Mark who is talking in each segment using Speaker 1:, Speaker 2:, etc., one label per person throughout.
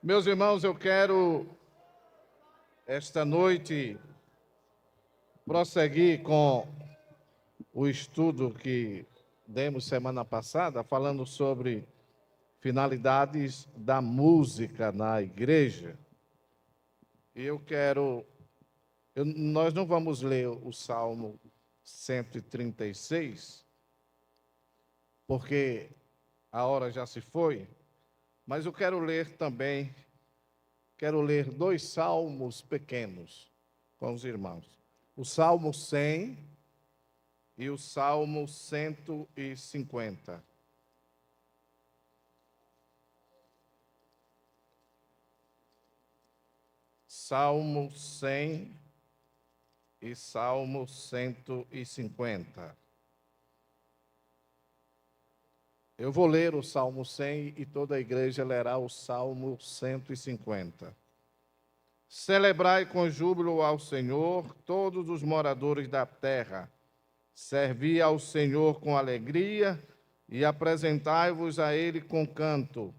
Speaker 1: Meus irmãos, eu quero, esta noite, prosseguir com o estudo que demos semana passada, falando sobre finalidades da música na igreja. E nós não vamos ler o Salmo 136, porque a hora já se foi, mas eu quero ler também, quero ler dois salmos pequenos com os irmãos. O Salmo 100 e o Salmo 150. Salmo 100 e Salmo 150. Eu vou ler o Salmo 100 e toda a igreja lerá o Salmo 150. Celebrai com júbilo ao Senhor, todos os moradores da terra. Servi ao Senhor com alegria e apresentai-vos a Ele com canto.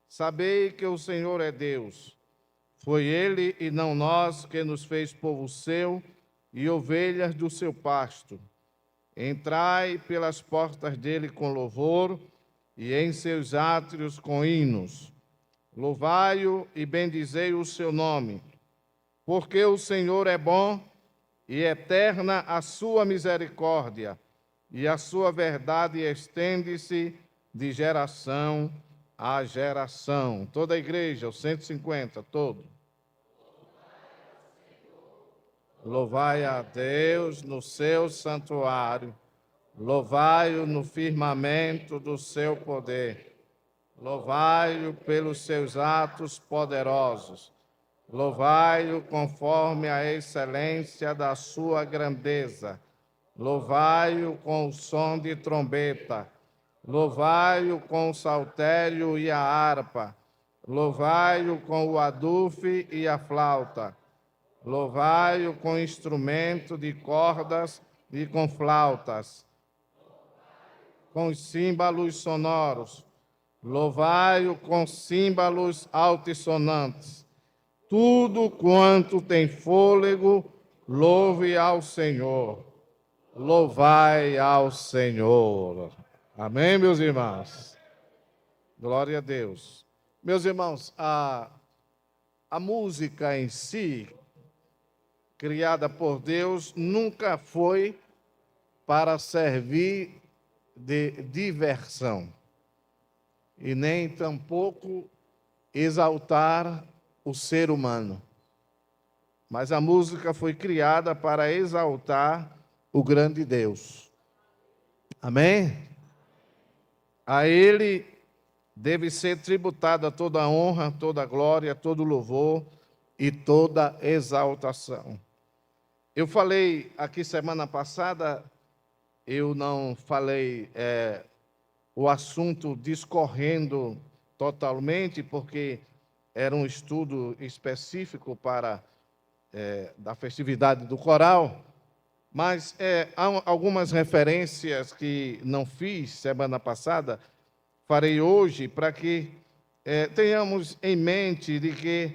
Speaker 1: Sabei que o Senhor é Deus. Foi Ele e não nós que nos fez povo seu e ovelhas do seu pasto. Entrai pelas portas dele com louvor e em seus átrios com hinos. Louvai-o e bendizei o seu nome, porque o Senhor é bom e eterna a sua misericórdia, e a sua verdade estende-se de geração a geração. Toda a igreja, o 150, todo. Louvai a Deus no seu santuário, louvai-o no firmamento do seu poder, louvai-o pelos seus atos poderosos, louvai-o conforme a excelência da sua grandeza, louvai-o com o som de trombeta, louvai-o com o saltério e a harpa, louvai-o com o adufe e a flauta, louvai-o com instrumento de cordas e com flautas, com os símbolos sonoros, louvai-o com símbolos altissonantes. Tudo quanto tem fôlego, louve ao Senhor. Louvai ao Senhor. Amém, meus irmãos? Glória a Deus. Meus irmãos, a música em si, criada por Deus, nunca foi para servir de diversão e nem tampouco exaltar o ser humano. Mas a música foi criada para exaltar o grande Deus. Amém? A Ele deve ser tributada toda a honra, toda a glória, todo o louvor e toda exaltação. Eu falei aqui semana passada, eu não falei o assunto discorrendo totalmente, porque era um estudo específico para da festividade do coral, mas há algumas referências que não fiz semana passada, farei hoje, para que tenhamos em mente de que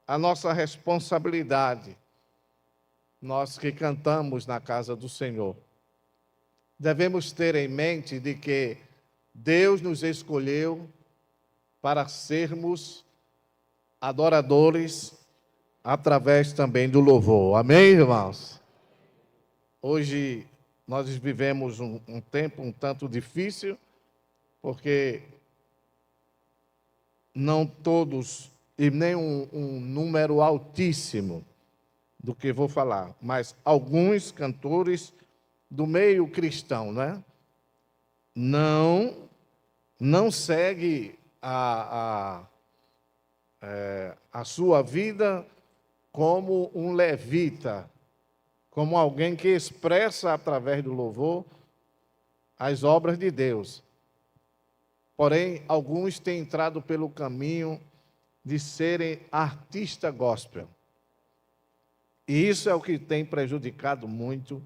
Speaker 1: a nossa responsabilidade, nós que cantamos na casa do Senhor, devemos ter em mente de que Deus nos escolheu para sermos adoradores através também do louvor. Amém, irmãos? Hoje nós vivemos um tempo um tanto difícil, porque não todos, e nem um número altíssimo do que vou falar, mas alguns cantores do meio cristão, né? Não segue a sua vida como um levita, como alguém que expressa através do louvor as obras de Deus. Porém, alguns têm entrado pelo caminho de serem artista gospel. E isso é o que tem prejudicado muito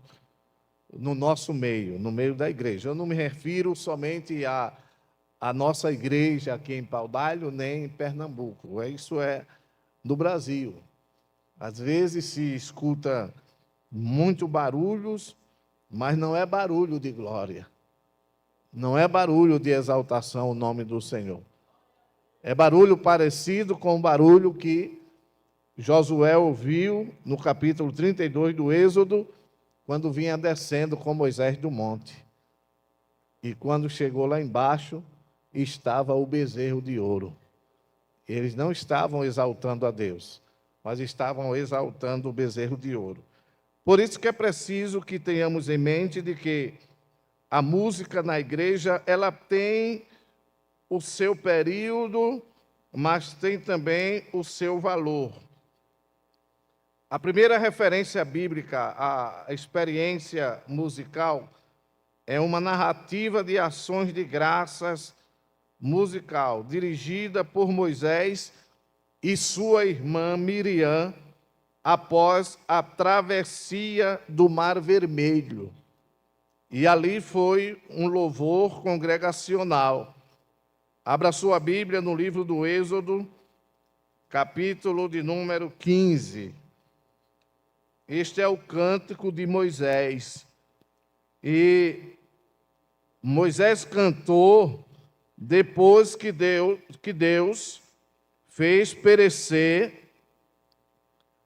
Speaker 1: no nosso meio, no meio da igreja. Eu não me refiro somente a nossa igreja aqui em Paudalho, nem em Pernambuco. Isso é no Brasil. Às vezes se escuta muito barulhos, mas não é barulho de glória. Não é barulho de exaltação ao nome do Senhor. É barulho parecido com o barulho que Josué ouviu no capítulo 32 do Êxodo, quando vinha descendo com Moisés do monte. E quando chegou lá embaixo, estava o bezerro de ouro. Eles não estavam exaltando a Deus, mas estavam exaltando o bezerro de ouro. Por isso que é preciso que tenhamos em mente de que a música na igreja, ela tem o seu período, mas tem também o seu valor. A primeira referência bíblica à experiência musical é uma narrativa de ações de graças musical, dirigida por Moisés e sua irmã Miriam, após a travessia do Mar Vermelho. E ali foi um louvor congregacional. Abra sua Bíblia no livro do Êxodo, capítulo de número 15. Este é o cântico de Moisés. E Moisés cantou depois que Deus fez perecer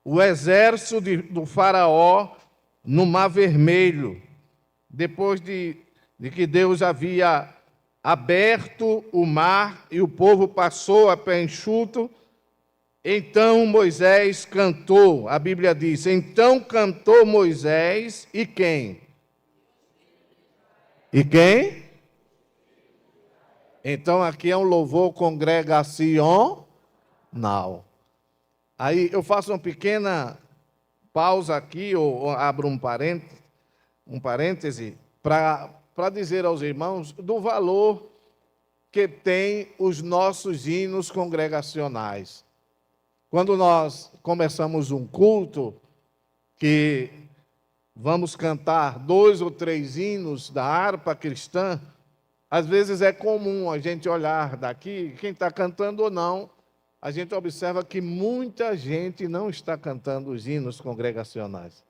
Speaker 1: o exército do faraó no Mar Vermelho, depois de que Deus havia aberto o mar e o povo passou a pé enxuto. Então Moisés cantou, a Bíblia diz, então cantou Moisés e quem? E quem? Então aqui é um louvor congregacional. Aí eu faço uma pequena pausa aqui, ou abro um parêntese, para dizer aos irmãos do valor que tem os nossos hinos congregacionais. Quando nós começamos um culto, que vamos cantar 2 ou 3 hinos da harpa cristã, às vezes é comum a gente olhar daqui, quem está cantando ou não, a gente observa que muita gente não está cantando os hinos congregacionais.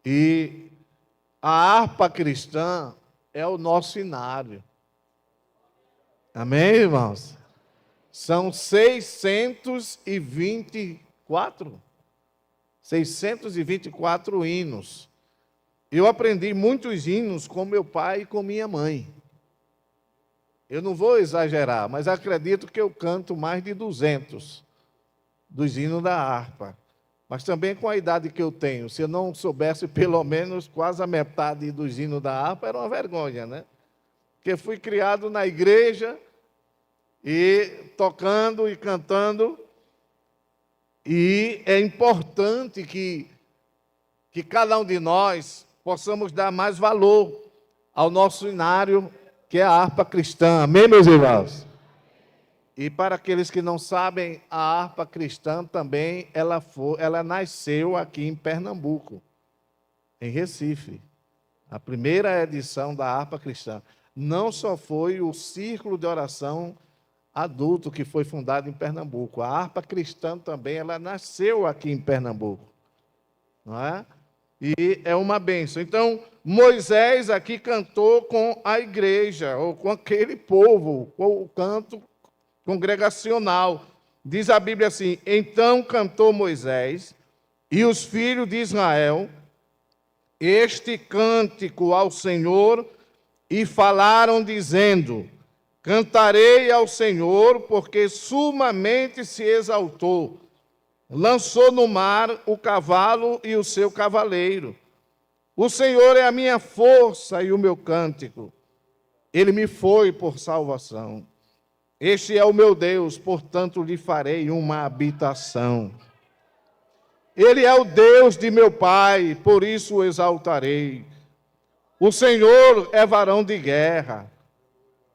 Speaker 1: E a harpa cristã é o nosso hinário. Amém, irmãos? São 624 hinos. Eu aprendi muitos hinos com meu pai e com minha mãe. Eu não vou exagerar, mas acredito que eu canto mais de 200 dos hinos da harpa. Mas também com a idade que eu tenho, se eu não soubesse pelo menos quase a metade dos hinos da harpa, era uma vergonha, né? Porque fui criado na igreja e tocando e cantando, e é importante que cada um de nós possamos dar mais valor ao nosso hinário, que é a harpa cristã. Amém, meus irmãos? E para aqueles que não sabem, a harpa cristã também, ela nasceu aqui em Pernambuco, em Recife. A primeira edição da harpa cristã. Não só foi o círculo de oração adulto que foi fundado em Pernambuco. A harpa cristã também, ela nasceu aqui em Pernambuco. Não é? E é uma bênção. Então, Moisés aqui cantou com a igreja, ou com aquele povo, com o canto congregacional. Diz a Bíblia assim: então cantou Moisés e os filhos de Israel este cântico ao Senhor e falaram dizendo: cantarei ao Senhor, porque sumamente se exaltou. Lançou no mar o cavalo e o seu cavaleiro. O Senhor é a minha força e o meu cântico. Ele me foi por salvação. Este é o meu Deus, portanto lhe farei uma habitação. Ele é o Deus de meu pai, por isso o exaltarei. O Senhor é varão de guerra.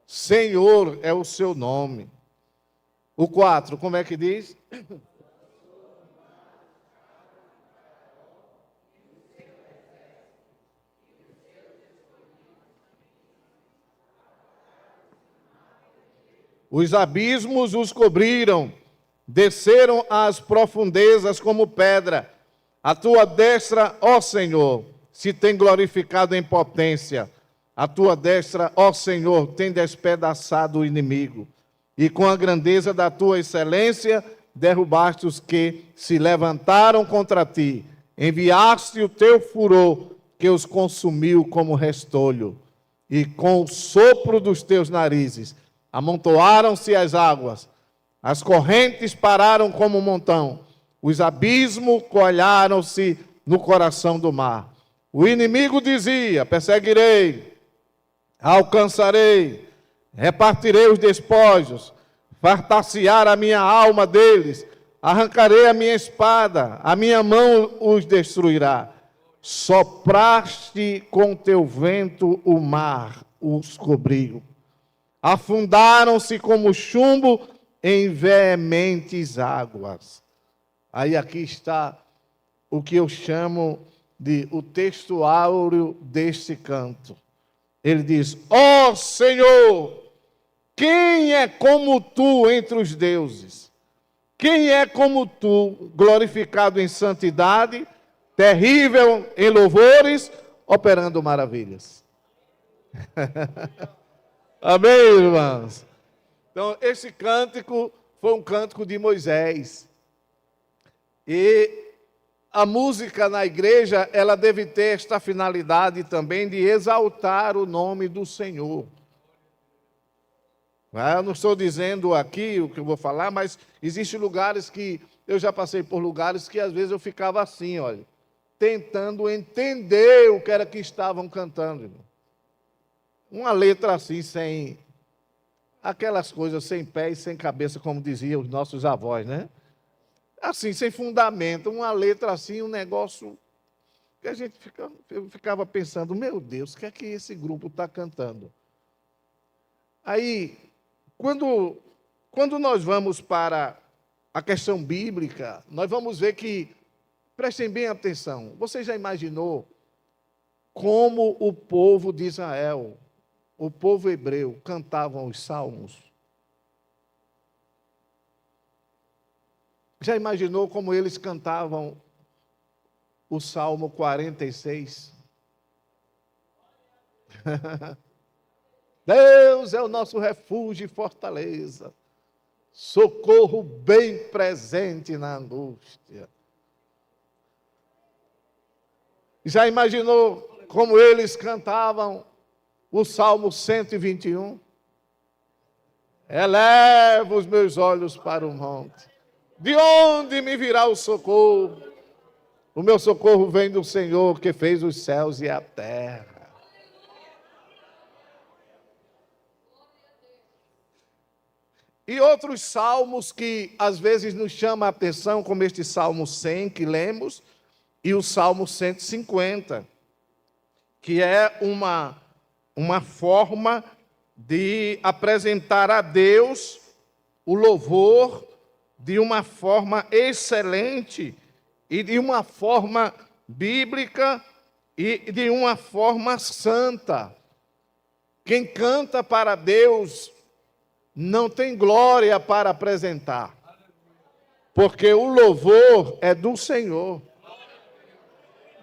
Speaker 1: Senhor é o seu nome. O 4, como é que diz? Os abismos os cobriram, desceram às profundezas como pedra. A tua destra, ó Senhor, se tem glorificado em potência. A tua destra, ó Senhor, tem despedaçado o inimigo. E com a grandeza da tua excelência, derrubaste os que se levantaram contra ti. Enviaste o teu furor, que os consumiu como restolho. E com o sopro dos teus narizes, amontoaram-se as águas. As correntes pararam como um montão. Os abismos coalharam-se no coração do mar. O inimigo dizia: perseguirei, alcançarei, repartirei os despojos, fartar-se-á a minha alma deles, arrancarei a minha espada, a minha mão os destruirá. Sopraste com teu vento o mar, os cobriu. Afundaram-se como chumbo em veementes águas. Aí aqui está o que eu chamo de o texto áureo deste canto. Ele diz: ó Senhor, quem é como tu entre os deuses? Quem é como tu, glorificado em santidade, terrível em louvores, operando maravilhas? Amém, irmãos? Então, esse cântico foi um cântico de Moisés. E a música na igreja, ela deve ter esta finalidade também de exaltar o nome do Senhor. Eu não estou dizendo aqui o que eu vou falar, mas existem lugares que, eu já passei por lugares que às vezes eu ficava assim, olha, tentando entender o que era que estavam cantando, irmão. Uma letra assim, sem aquelas coisas sem pé e sem cabeça, como diziam os nossos avós, né? Assim, sem fundamento, uma letra assim, um negócio que eu ficava pensando, meu Deus, o que é que esse grupo está cantando? Aí, quando nós vamos para a questão bíblica, nós vamos ver que, prestem bem atenção, você já imaginou como o povo de Israel, o povo hebreu, cantavam os salmos? Já imaginou como eles cantavam o Salmo 46? Deus é o nosso refúgio e fortaleza, socorro bem presente na angústia. Já imaginou como eles cantavam o Salmo 121? Eleva os meus olhos para o monte. De onde me virá o socorro? O meu socorro vem do Senhor que fez os céus e a terra. E outros salmos que às vezes nos chamam a atenção, como este Salmo 100 que lemos, e o Salmo 150, que é uma forma de apresentar a Deus o louvor de uma forma excelente e de uma forma bíblica e de uma forma santa. Quem canta para Deus não tem glória para apresentar, porque o louvor é do Senhor.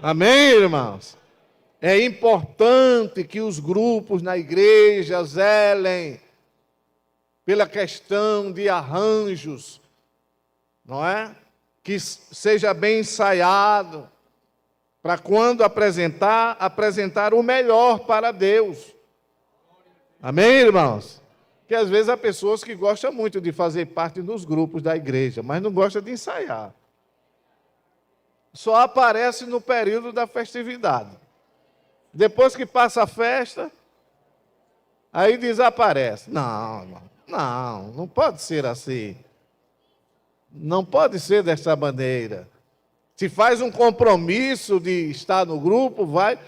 Speaker 1: Amém, irmãos? É importante que os grupos na igreja zelem pela questão de arranjos, não é? Que seja bem ensaiado, para quando apresentar o melhor para Deus. Amém, irmãos? Que às vezes há pessoas que gostam muito de fazer parte dos grupos da igreja, mas não gostam de ensaiar. Só aparece no período da festividade. Depois que passa a festa, aí desaparece. Não, irmão, não pode ser assim. Não pode ser dessa maneira. Se faz um compromisso de estar no grupo, vai.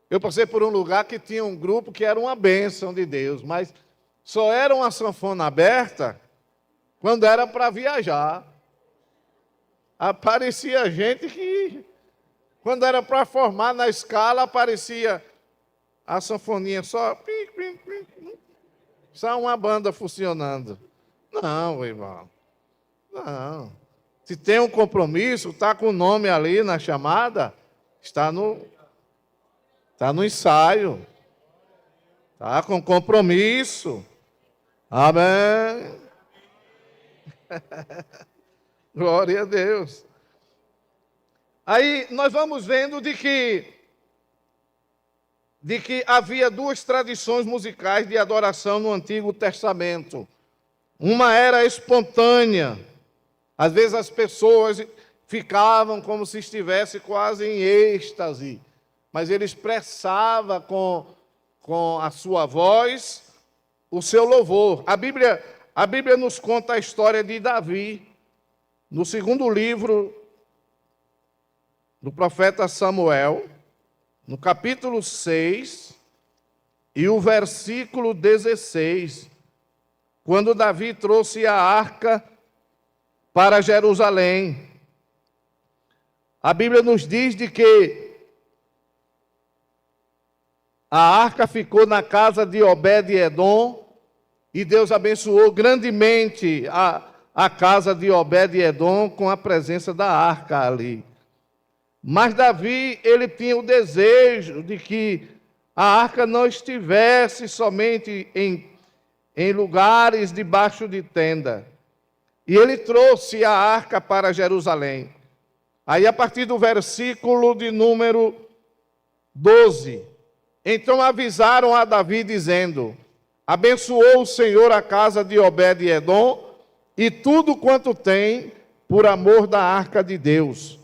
Speaker 1: Eu passei por um lugar que tinha um grupo que era uma bênção de Deus, mas só era uma sanfona aberta quando era para viajar. Aparecia gente que, quando era para formar na escala, aparecia a sanfoninha só. Só uma banda funcionando. Não, irmão. Não. Se tem um compromisso, está com o nome ali na chamada, está no ensaio. Está com compromisso. Amém. Glória a Deus. Aí nós vamos vendo de que havia duas tradições musicais de adoração no Antigo Testamento. Uma era espontânea. Às vezes as pessoas ficavam como se estivesse quase em êxtase, mas ele expressava com a sua voz o seu louvor. A Bíblia nos conta a história de Davi, no segundo livro do profeta Samuel, no capítulo 6 e o versículo 16, quando Davi trouxe a arca para Jerusalém. A Bíblia nos diz de que a arca ficou na casa de Obed-edom e Deus abençoou grandemente a casa de Obed-edom com a presença da arca ali. Mas Davi, ele tinha o desejo de que a arca não estivesse somente em lugares debaixo de tenda. E ele trouxe a arca para Jerusalém. Aí, a partir do versículo de número 12, então avisaram a Davi, dizendo: abençoou o Senhor a casa de Obed-edom e tudo quanto tem, por amor da arca de Deus.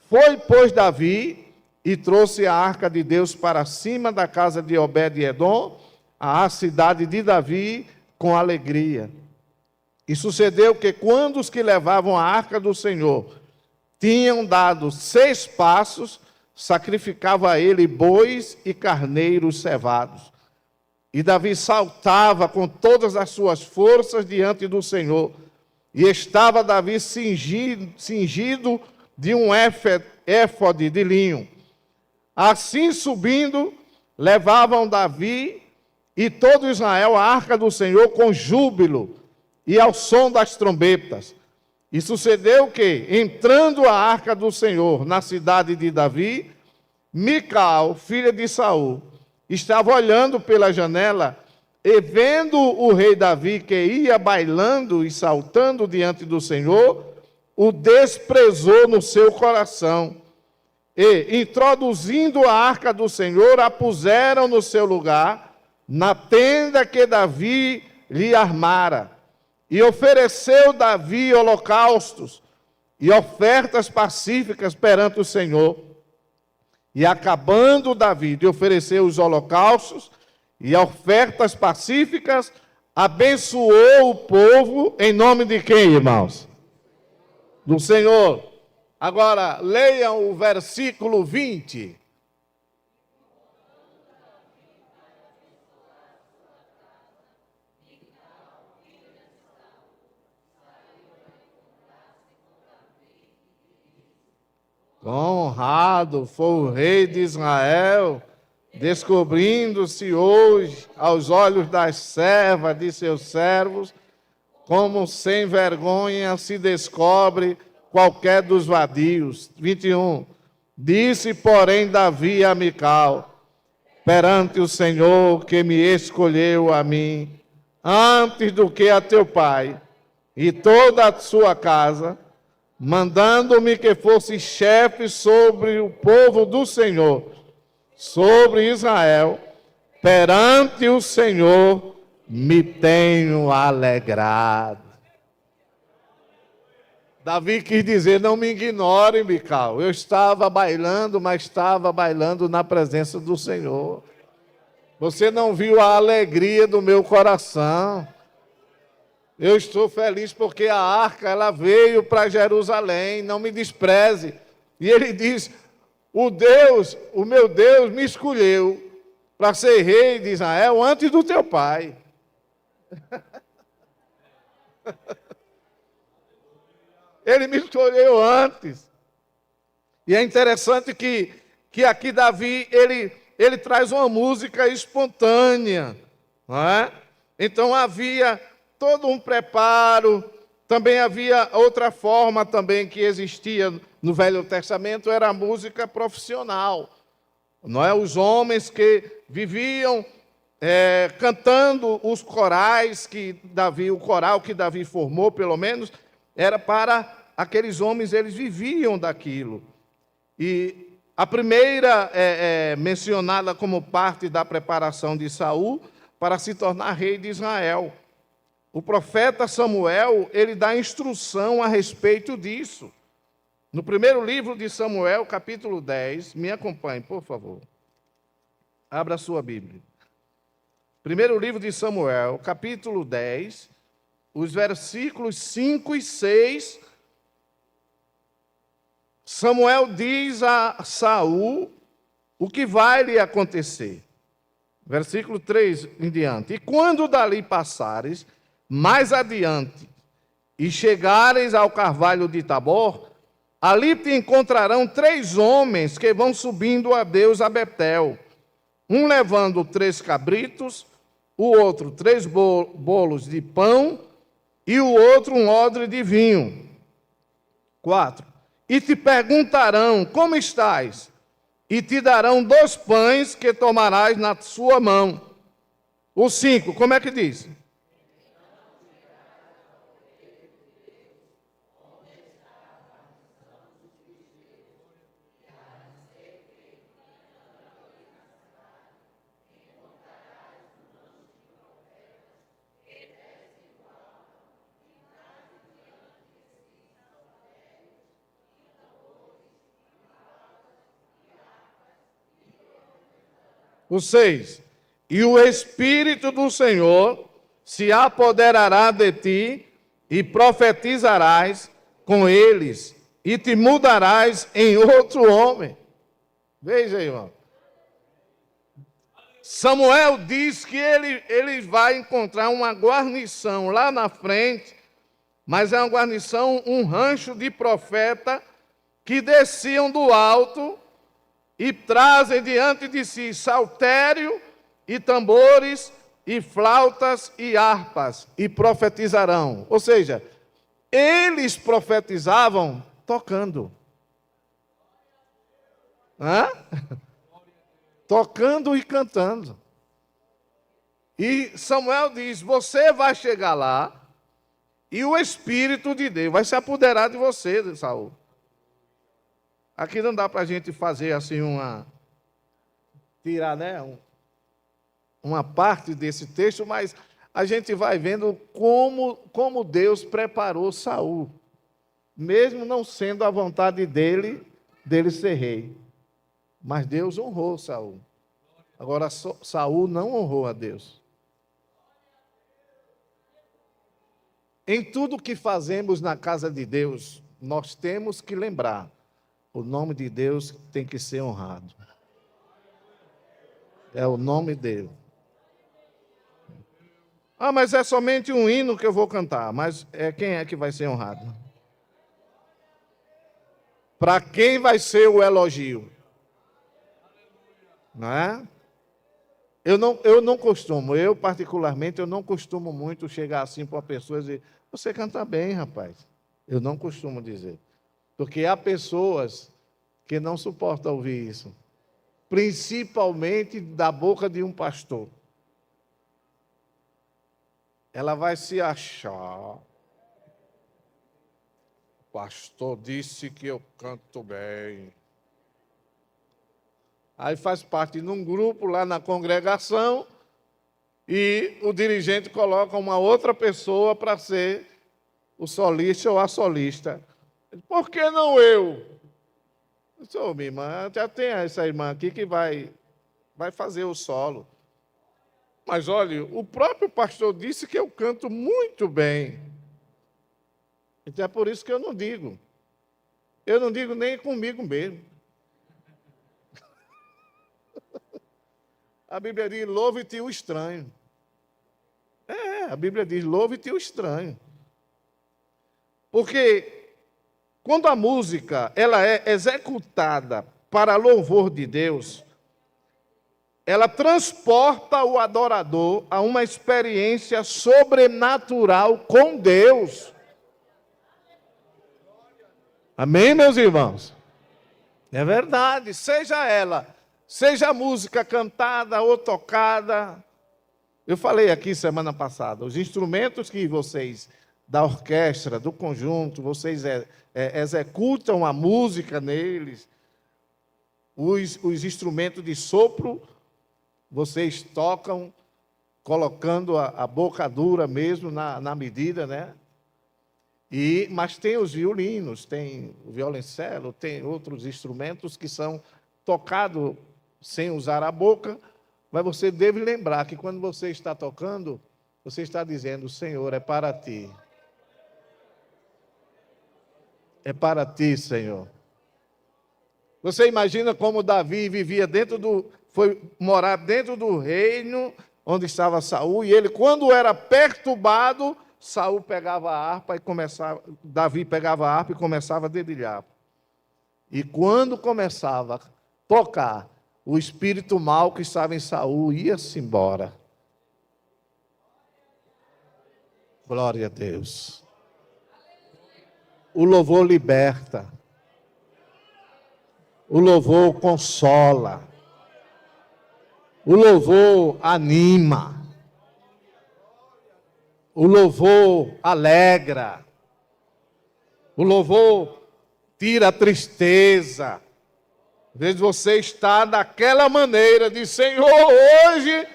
Speaker 1: Foi, pois, Davi e trouxe a arca de Deus para cima da casa de Obed-edom, à cidade de Davi, com alegria. E sucedeu que, quando os que levavam a arca do Senhor tinham dado 6 passos, sacrificava a ele bois e carneiros cevados. E Davi saltava com todas as suas forças diante do Senhor. E estava Davi cingido de um éfode de linho. Assim subindo, levavam Davi e todo Israel a arca do Senhor com júbilo e ao som das trombetas. E sucedeu que, entrando a arca do Senhor na cidade de Davi, Mical, filha de Saul, estava olhando pela janela e vendo o rei Davi que ia bailando e saltando diante do Senhor, o desprezou no seu coração. E, introduzindo a arca do Senhor, a puseram no seu lugar, na tenda que Davi lhe armara. E ofereceu Davi holocaustos e ofertas pacíficas perante o Senhor. E acabando Davi de oferecer os holocaustos e ofertas pacíficas, abençoou o povo em nome de quem, irmãos? Do Senhor. Agora, leiam o versículo 20. Honrado foi o rei de Israel, descobrindo-se hoje aos olhos das servas de seus servos, como sem vergonha se descobre qualquer dos vadios. 21. Disse, porém, Davi a Mical: perante o Senhor que me escolheu a mim, antes do que a teu pai e toda a sua casa, mandando-me que fosse chefe sobre o povo do Senhor, sobre Israel, perante o Senhor me tenho alegrado. Davi quis dizer: não me ignore, Mical. Eu estava bailando, mas estava bailando na presença do Senhor. Você não viu a alegria do meu coração. Eu estou feliz porque a arca, ela veio para Jerusalém, não me despreze. E ele diz: o meu Deus me escolheu para ser rei de Israel antes do teu pai. Ele me escolheu antes. E é interessante que aqui Davi, ele traz uma música espontânea, não é? Então havia todo um preparo. Também havia outra forma também que existia no Velho Testamento, era a música profissional. Não é? Os homens que viviam cantando os corais o coral que Davi formou, pelo menos, era para aqueles homens, eles viviam daquilo. E a primeira mencionada como parte da preparação de Saul para se tornar rei de Israel. O profeta Samuel, ele dá instrução a respeito disso. No primeiro livro de Samuel, capítulo 10, me acompanhe, por favor. Abra a sua Bíblia. Primeiro livro de Samuel, capítulo 10, os versículos 5 e 6. Samuel diz a Saul o que vai lhe acontecer. Versículo 3 em diante. E quando dali passares mais adiante e chegares ao carvalho de Tabor, ali te encontrarão 3 homens que vão subindo a Deus a Betel, um levando 3 cabritos, o outro 3 bolos de pão e o outro um odre de vinho. 4. E te perguntarão, como estás? E te darão 2 pães que tomarás na sua mão. O 5, como é que diz? O 6. E o Espírito do Senhor se apoderará de ti e profetizarás com eles e te mudarás em outro homem. Veja, irmão. Samuel diz que ele vai encontrar uma guarnição lá na frente, mas é uma guarnição, um rancho de profeta que desciam do alto e trazem diante de si saltério e tambores e flautas e harpas e profetizarão. Ou seja, eles profetizavam tocando. Hã? Tocando e cantando. E Samuel diz, você vai chegar lá e o Espírito de Deus vai se apoderar de você, Saul. Aqui não dá para a gente fazer assim tirar, né, uma parte desse texto, mas a gente vai vendo como Deus preparou Saul, mesmo não sendo a vontade dele ser rei. Mas Deus honrou Saul. Agora, Saul não honrou a Deus. Em tudo que fazemos na casa de Deus, nós temos que lembrar, o nome de Deus tem que ser honrado. É o nome dele. Ah, mas é somente um hino que eu vou cantar. Mas quem é que vai ser honrado? Para quem vai ser o elogio? Não é? Eu não costumo, particularmente, eu não costumo muito chegar assim para uma pessoa e dizer, você canta bem, rapaz. Eu não costumo dizer. Porque há pessoas que não suportam ouvir isso. Principalmente da boca de um pastor. Ela vai se achar. O pastor disse que eu canto bem. Aí faz parte de um grupo lá na congregação e o dirigente coloca uma outra pessoa para ser o solista ou a solista. Por que não eu? Eu disse, minha irmã, já tem essa irmã aqui que vai fazer o solo. Mas olha, o próprio pastor disse que eu canto muito bem. Então é por isso que eu não digo. Eu não digo nem comigo mesmo. A Bíblia diz, louve-te o estranho. A Bíblia diz, louve-te o estranho. Porque quando a música ela é executada para louvor de Deus, ela transporta o adorador a uma experiência sobrenatural com Deus. Amém, meus irmãos? É verdade, seja a música cantada ou tocada. Eu falei aqui semana passada, os instrumentos que vocês, da orquestra, do conjunto, vocês executam a música neles, os instrumentos de sopro, vocês tocam colocando a boca dura mesmo na medida, né? Mas tem os violinos, tem o violoncelo, tem outros instrumentos que são tocados sem usar a boca, mas você deve lembrar que quando você está tocando, você está dizendo: Senhor, é para ti. É para ti, Senhor. Você imagina como Davi vivia foi morar dentro do reino onde estava Saul, e ele, quando era perturbado, Saul pegava a harpa e Davi pegava a harpa e começava a dedilhar. E quando começava a tocar, o espírito mau que estava em Saul ia-se embora. Glória a Deus. O louvor liberta. O louvor consola. O louvor anima. O louvor alegra. O louvor tira a tristeza. Às vezes você está daquela maneira de: Senhor, hoje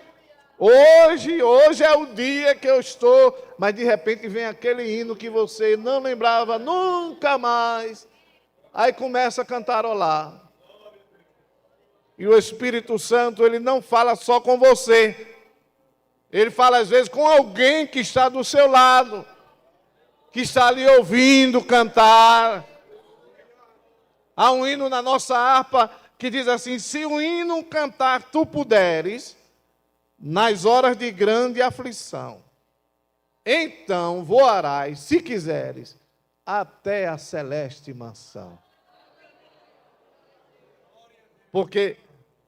Speaker 1: é o dia que eu estou, mas de repente vem aquele hino que você não lembrava nunca mais. Aí começa a cantarolar. E o Espírito Santo, ele não fala só com você. Ele fala às vezes com alguém que está do seu lado, que está ali ouvindo cantar. Há um hino na nossa harpa que diz assim: se o hino cantar tu puderes, nas horas de grande aflição, então voarás, se quiseres, até a celeste mansão. Porque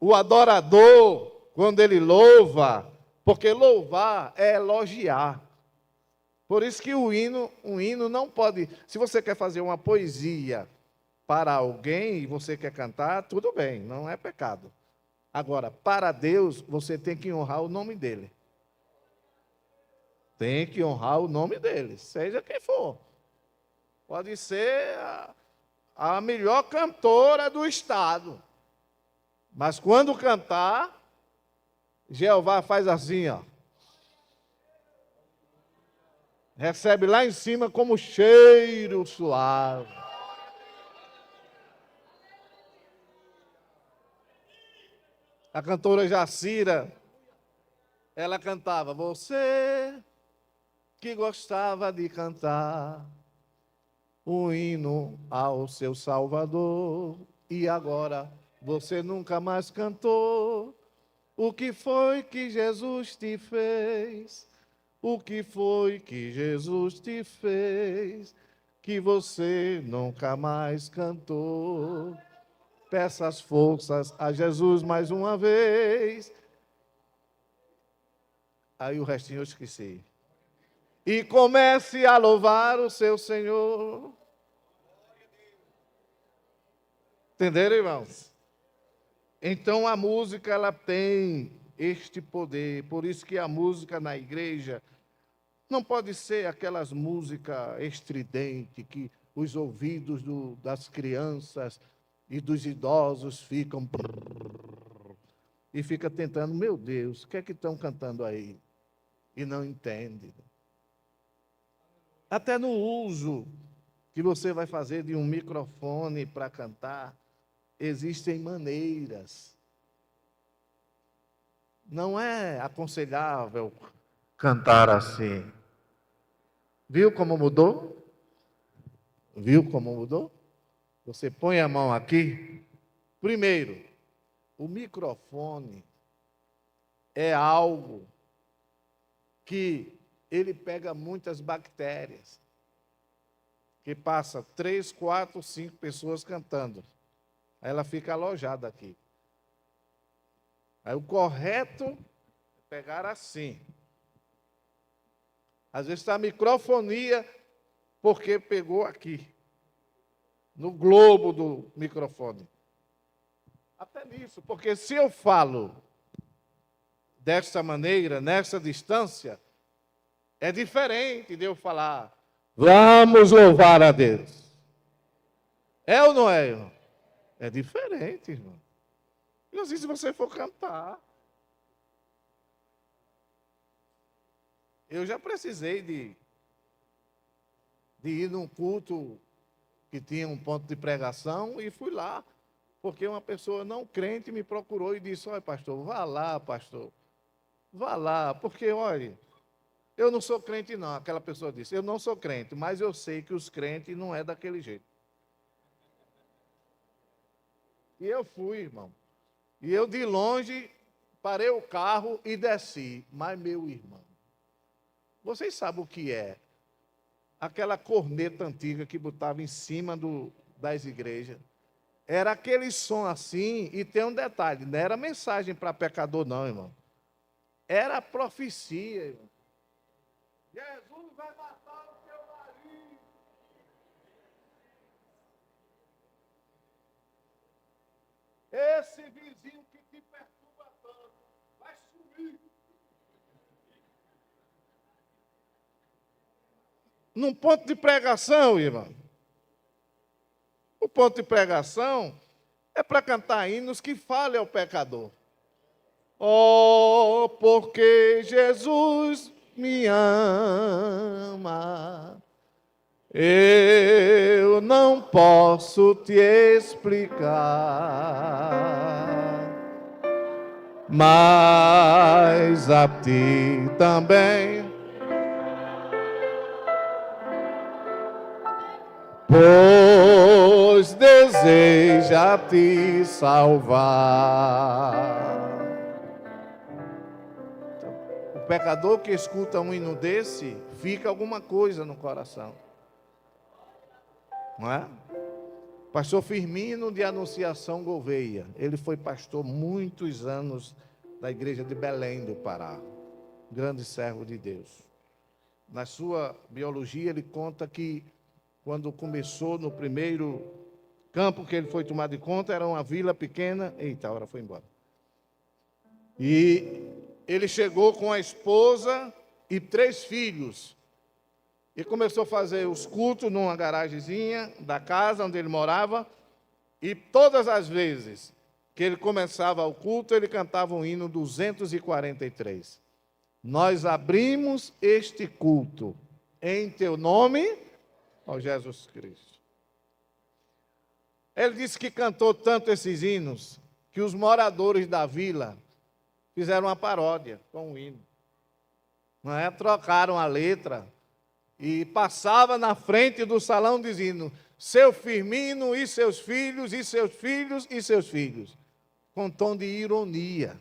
Speaker 1: o adorador, quando ele louva, porque louvar é elogiar. Por isso que um hino não pode... Se você quer fazer uma poesia para alguém e você quer cantar, tudo bem, não é pecado. Agora, para Deus, você tem que honrar o nome dele. Tem que honrar o nome dele, seja quem for. Pode ser a melhor cantora do estado. Mas quando cantar, Jeová faz assim, ó. Recebe lá em cima como cheiro suave. A cantora Jacira, ela cantava: você que gostava de cantar um hino ao seu Salvador, e agora você nunca mais cantou. O que foi que Jesus te fez? O que foi que Jesus te fez? Que você nunca mais cantou. Peça as forças a Jesus mais uma vez. Aí o restinho eu esqueci. E comece a louvar o seu Senhor. Entenderam, irmãos? Então a música, ela tem este poder. Por isso que a música na igreja não pode ser aquelas músicas estridentes que os ouvidos das crianças e dos idosos ficam e fica tentando: meu Deus, o que é que estão cantando aí? E não entende. Até no uso que você vai fazer de um microfone para cantar, existem maneiras. Não é aconselhável cantar assim. Viu como mudou? Viu como mudou? Você põe a mão aqui. Primeiro, o microfone é algo que ele pega muitas bactérias. Que passa 3, 4, 5 pessoas cantando. Aí ela fica alojada aqui. Aí o correto é pegar assim. Às vezes está a microfonia, porque pegou aqui, no globo do microfone. Até nisso, porque se eu falo dessa maneira, nessa distância, é diferente de eu falar, vamos louvar a Deus. É ou não é, irmão? É diferente, irmão. E assim, se você for cantar. Eu já precisei de ir num culto que tinha um ponto de pregação e fui lá, porque uma pessoa não crente me procurou e disse, olha, pastor, vá lá, porque, olha, eu não sou crente não. Aquela pessoa disse, eu não sou crente, mas eu sei que os crentes não é daquele jeito. E eu fui, irmão. E eu de longe parei o carro e desci. Mas, meu irmão, vocês sabem o que é? Aquela corneta antiga que botava em cima das igrejas. Era aquele som assim, e tem um detalhe, não era mensagem para pecador não, irmão. Era profecia, irmão. Jesus vai matar o teu marido. Esse vizinho que te perturba tanto, vai sumir. Num ponto de pregação, irmão. O ponto de pregação é para cantar hinos que falem ao pecador. Oh, porque Jesus me ama, eu não posso te explicar, mas a ti também, pois deseja te salvar. O pecador que escuta um hino desse, fica alguma coisa no coração. Não é? Pastor Firmino de Anunciação Gouveia. Ele foi pastor muitos anos da igreja de Belém do Pará. Grande servo de Deus. Na sua biologia, ele conta que quando começou no primeiro campo que ele foi tomar de conta, era uma vila pequena. Eita, a hora foi embora. E ele chegou com a esposa e 3 filhos. E começou a fazer os cultos numa garagemzinha da casa onde ele morava. E todas as vezes que ele começava o culto, ele cantava o hino 243. Nós abrimos este culto em teu nome, ó Jesus Cristo. Ele disse que cantou tanto esses hinos que os moradores da vila fizeram uma paródia com o hino. Não é? Trocaram a letra e passava na frente do salão dizendo, seu Firmino e seus filhos, e seus filhos, e seus filhos. Com tom de ironia.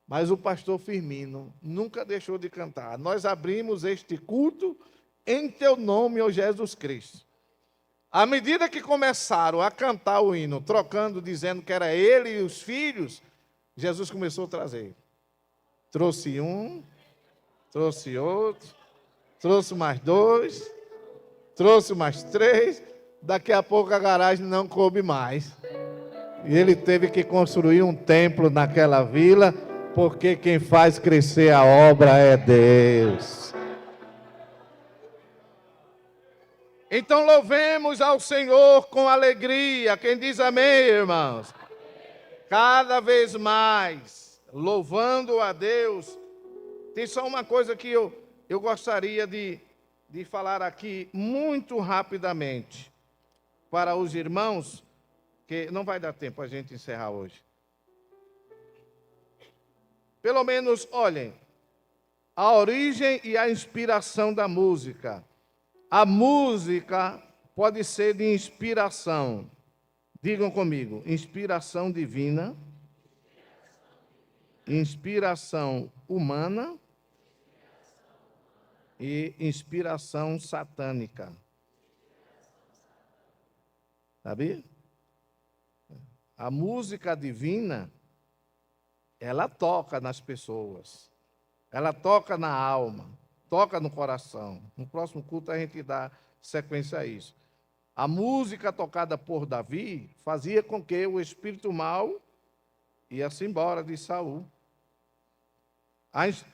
Speaker 1: Mas o pastor Firmino nunca deixou de cantar. Nós abrimos este culto em teu nome, ó Jesus Cristo. À medida que começaram a cantar o hino, trocando, dizendo que era ele e os filhos, Jesus começou a trazer. Trouxe um, trouxe outro, trouxe mais 2, trouxe mais 3. Daqui a pouco a garagem não coube mais. E ele teve que construir um templo naquela vila, porque quem faz crescer a obra é Deus. Então louvemos ao Senhor com alegria. Quem diz amém, irmãos? Cada vez mais, louvando a Deus. Tem só uma coisa que eu gostaria de falar aqui muito rapidamente para os irmãos, que não vai dar tempo a gente encerrar hoje. Pelo menos, olhem, a origem e a inspiração da música. A música pode ser de inspiração. Digam comigo, inspiração divina, inspiração humana e inspiração satânica. Sabia? A música divina ela toca nas pessoas, ela toca na alma, toca no coração. No próximo culto a gente dá sequência a isso. A música tocada por Davi fazia com que o espírito mau ia-se embora de Saul.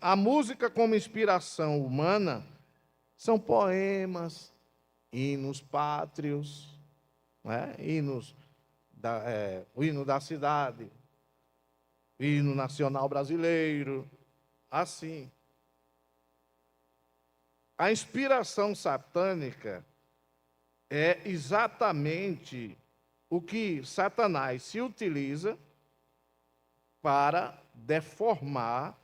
Speaker 1: A música como inspiração humana são poemas, hinos pátrios, né? O hino da cidade, o hino nacional brasileiro, assim. A inspiração satânica é exatamente o que Satanás se utiliza para deformar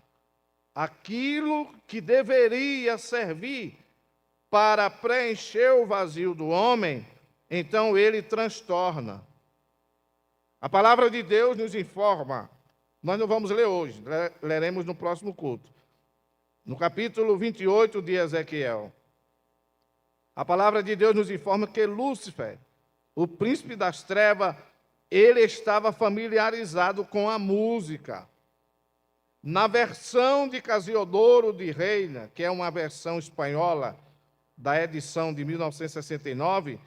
Speaker 1: aquilo que deveria servir para preencher o vazio do homem, então ele transtorna. A palavra de Deus nos informa, nós não vamos ler hoje, leremos no próximo culto. No capítulo 28 de Ezequiel, a palavra de Deus nos informa que Lúcifer, o príncipe das trevas, ele estava familiarizado com a música. Na versão de Casiodoro de Reina, que é uma versão espanhola da edição de 1969,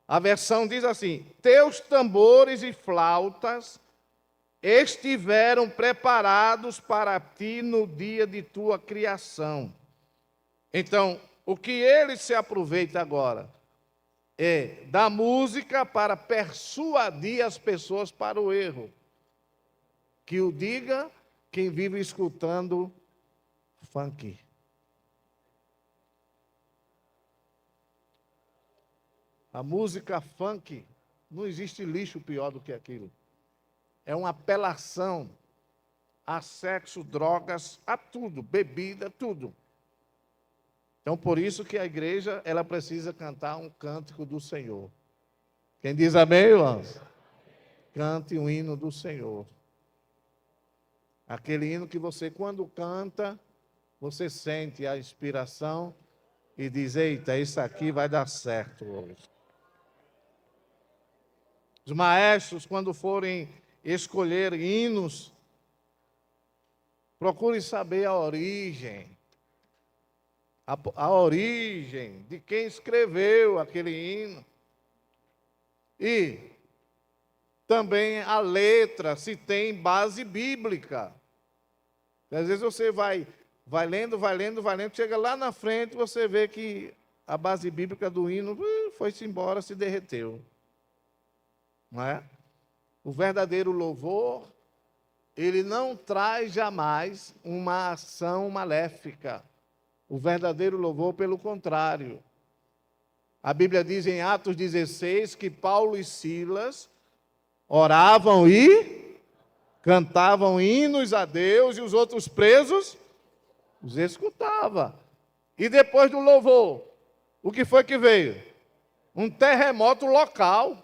Speaker 1: a versão diz assim: teus tambores e flautas estiveram preparados para ti no dia de tua criação. Então, o que ele se aproveita agora é da música para persuadir as pessoas para o erro. Que o diga quem vive escutando funk. A música funk, não existe lixo pior do que aquilo. É uma apelação a sexo, drogas, a tudo, bebida, tudo. Então, por isso que a igreja, ela precisa cantar um cântico do Senhor. Quem diz amém, irmãos? Cante um hino do Senhor. Aquele hino que você, quando canta, você sente a inspiração e diz: eita, isso aqui vai dar certo hoje. Os maestros, quando forem escolher hinos, procurem saber a origem de quem escreveu aquele hino. E também a letra, se tem base bíblica. Às vezes você vai lendo, chega lá na frente, você vê que a base bíblica do hino foi-se embora, se derreteu. Não é? O verdadeiro louvor, ele não traz jamais uma ação maléfica. O verdadeiro louvor, pelo contrário. A Bíblia diz em Atos 16 que Paulo e Silas oravam e cantavam hinos a Deus, e os outros presos os escutavam. E depois do louvor, o que foi que veio? Um terremoto local.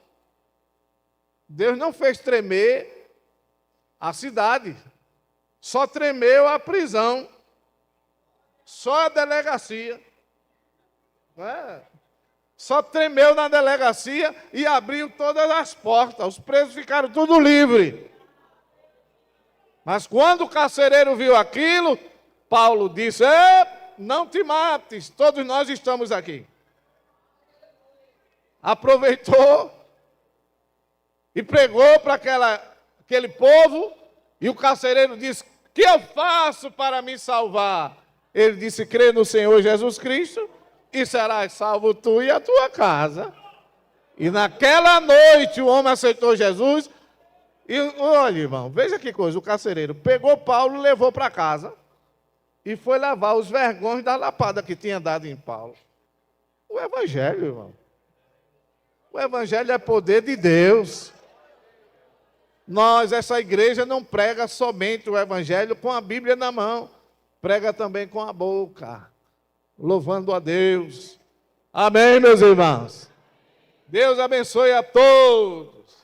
Speaker 1: Deus não fez tremer a cidade, só tremeu a prisão, só a delegacia. Só tremeu na delegacia e abriu todas as portas. Os presos ficaram tudo livres. Mas quando o carcereiro viu aquilo, Paulo disse: não te mates, todos nós estamos aqui. Aproveitou e pregou para aquele povo, e o carcereiro disse: que eu faço para me salvar? Ele disse: crê no Senhor Jesus Cristo, e serás salvo tu e a tua casa. E naquela noite o homem aceitou Jesus. E olha, irmão, veja que coisa, o carcereiro pegou Paulo e levou para casa e foi lavar os vergões da lapada que tinha dado em Paulo. O evangelho, irmão. O evangelho é poder de Deus. Essa igreja não prega somente o evangelho com a Bíblia na mão, prega também com a boca, louvando a Deus. Amém, meus irmãos? Deus abençoe a todos.